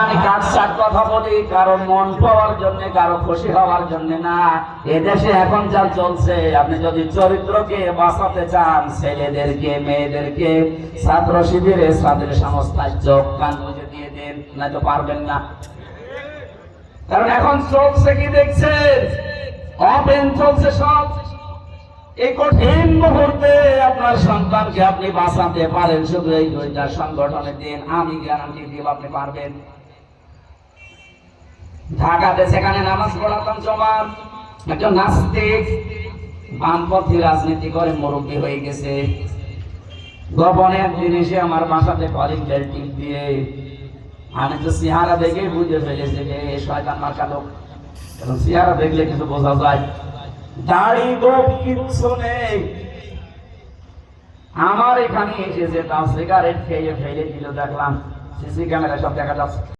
আমি কাটছাট কথা বলি কারো মন পাওয়ার জন্য, কারো খুশি হওয়ার জন্য না। এদেশে এখন যা চলছে, আপনি যদি চরিত্রকে বাঁচাতে চান, ছেলেদেরকে মেয়েদেরকে ছাত্র শিবিরে ছাত্র সংস্থায় চোখ কান বুঝে দিয়ে দেন, না তো পারবেন না। কারণ এখন চলছে কি দেখছেন, অপেন চলছে সব। এই কঠিন মুহূর্তে আপনার সন্তানকে আপনি বাঁচাতে পারেন শুধু এই দুইটা সংগঠনে দিন, আমি গ্যারান্টি দিব আপনি পারবেন। ঢাকাতে সেখানে নামাজ পড়াতাম জমাত, একজন নাস্তিক বামপন্থী রাজনীতি করে মুরব্বী হয়ে গেছে। গোপনে একদিন এসে আমার বাসাতে কলিং বেল টিপ দিয়ে, আমি তো চেহারা দেখে বুঝে ফেলেছি যে শয়তান মার্কা লোক, কারণ চেহারা দেখলে কিছু বোঝা যায়। দাড়ি গোপ কিছু নেই, আমার এখানে এসেছে তাও সিগারেট খেয়ে ফেলে দিল, দেখলাম সিসি ক্যামেরা সব দেখা যাচ্ছে।